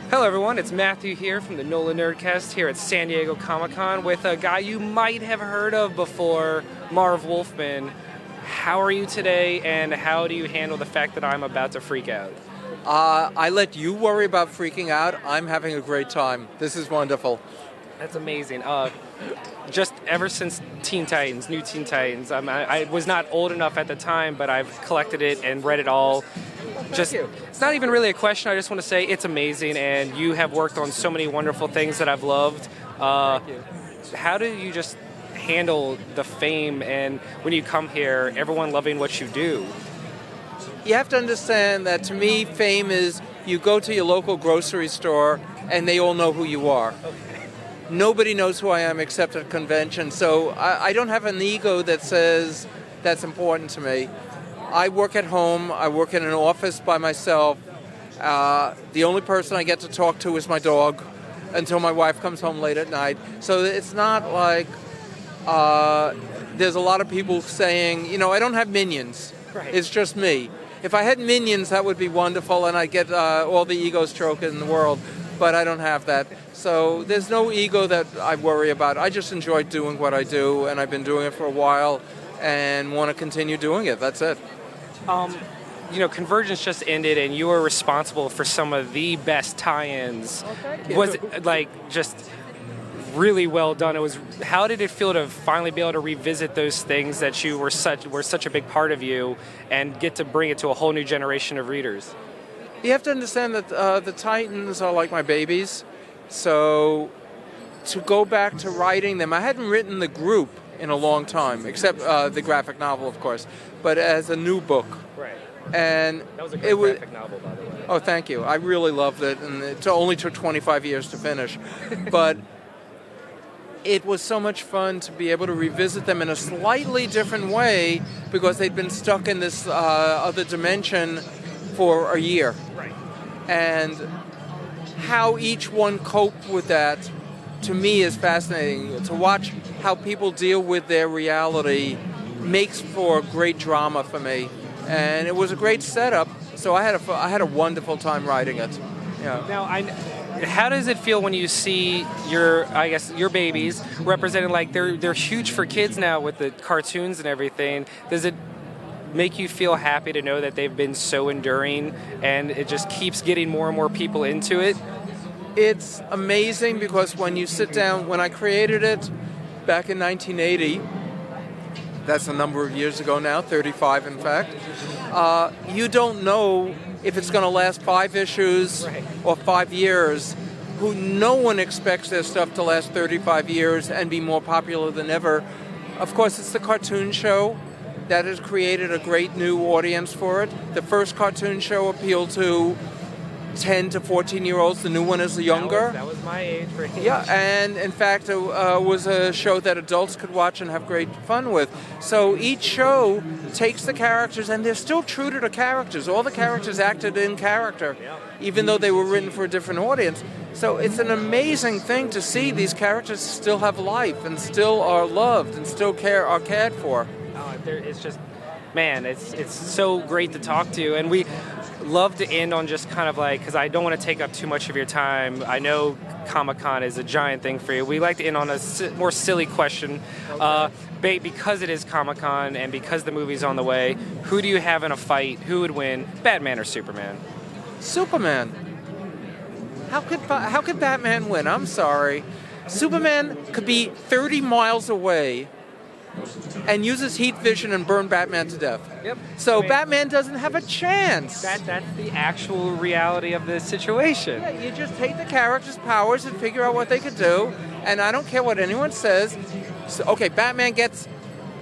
Hello everyone, it's Matthew here from the NOLAnerdcast here at San Diego Comic-Con with a guy you might have heard of before, Marv Wolfman. How are you today, and how do you handle the fact that I'm about to freak out? I let you worry about freaking out. I'm having a great time. This is wonderful. That's amazing. Just ever since Teen Titans, New Teen Titans, I was not old enough at the time, but I've collected it and read it all. Just, it's not even really a question. I just want to say it's amazing, and you have worked on so many wonderful things that I've loved. Thank you. How do you just handle the fame and when you come here, everyone loving what you do? You have to understand that to me, fame is you go to your local grocery store and they all know who you are. Okay. Nobody knows who I am except at a convention, so I don't have an ego that says that's important to me. I work at home, I work in an office by myself. The only person I get to talk to is my dog until my wife comes home late at night. So it's not like there's a lot of people saying, I don't have minions. Right. It's just me. If I had minions, that would be wonderful, and I'd get all the ego stroke in the world, but I don't have that. So there's no ego that I worry about. I just enjoy doing what I do, and I've been doing it for a while and want to continue doing it. That's it. Convergence just ended, and you were responsible for some of the best tie-ins. Oh, thank you. Was it just really well done? How did it feel to finally be able to revisit those things that you were such a big part of you, and get to bring it to a whole new generation of readers? You have to understand that the Titans are like my babies. So to go back to writing them, I hadn't written the group in a long time, except the graphic novel, of course, but as a new book. Right. And that was a great graphic novel, by the way. Oh, thank you. I really loved it, and it only took 25 years to finish. But it was so much fun to be able to revisit them in a slightly different way because they'd been stuck in this other dimension for a year. Right. And how each one coped with that, to me, is fascinating. To watch how people deal with their reality makes for great drama for me. And it was a great setup, so I had a wonderful time writing it. Yeah. Now, how does it feel when you see your babies represented? Like they're huge for kids now with the cartoons and everything. Does it make you feel happy to know that they've been so enduring and it just keeps getting more and more people into it? It's amazing because when you sit down, when I created it back in 1980, that's a number of years ago now, 35 in fact, you don't know if it's going to last 5 issues or 5 years. No one expects their stuff to last 35 years and be more popular than ever. Of course, it's the cartoon show that has created a great new audience for it. The first cartoon show appealed to 10 to 14-year-olds. The new one is younger. That was my age range. Yeah, and in fact, it was a show that adults could watch and have great fun with. So each show takes the characters, and they're still true to the characters. All the characters acted in character, even though they were written for a different audience. So it's an amazing thing to see these characters still have life and still are loved and still are cared for. It's just, man, it's so great to talk to you, and we love to end on just kind of like, because I don't want to take up too much of your time. I know Comic-Con is a giant thing for you. We like to end on a more silly question. Because it is Comic-Con and because the movie's on the way, who do you have in a fight? Who would win, Batman or Superman? Superman. How could Batman win? I'm sorry. Superman could be 30 miles away and uses heat vision and burn Batman to death. Yep. So Batman doesn't have a chance. That's the actual reality of the situation. Yeah, you just take the character's powers and figure out what they could do, and I don't care what anyone says. So, okay,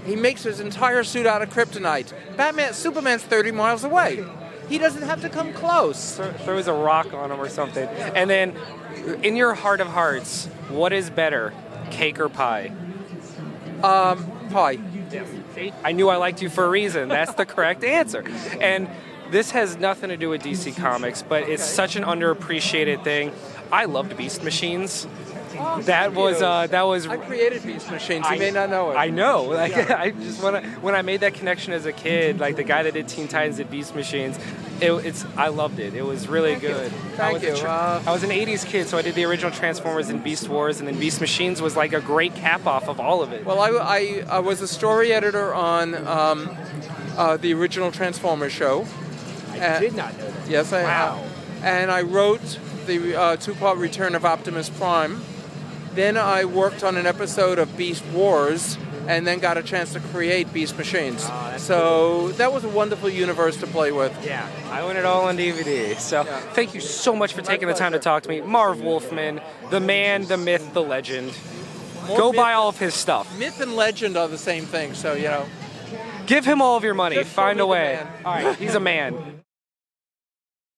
he makes his entire suit out of kryptonite. Superman's 30 miles away. He doesn't have to come close. Throws a rock on him or something. And then, in your heart of hearts, what is better, cake or pie? Pie. Yes. See, I knew I liked you for a reason. That's the correct answer. And this has nothing to do with DC Comics, but it's such an underappreciated thing. I loved Beast Machines. That was I created Beast Machines. You may not know it. I know. Like, I just when I made that connection as a kid, like the guy that did Teen Titans did Beast Machines, I loved it. It was really good. Thank you. I was an '80s kid, so I did the original Transformers and Beast Wars, and then Beast Machines was like a great cap off of all of it. Well, I was a story editor on the original Transformers show. I did not know that. Yes, I Wow. And I wrote the two-part Return of Optimus Prime. Then I worked on an episode of Beast Wars, and then got a chance to create Beast Machines. Oh, that's so that was a wonderful universe to play with. Yeah, I own it all on DVD. So thank you so much for taking the time to talk to me. Marv Wolfman, the man, the myth, the legend. Go buy all of his stuff. Myth and legend are the same thing, so, Give him all of your money. Just Find show a me the way. man. All right, he's a man.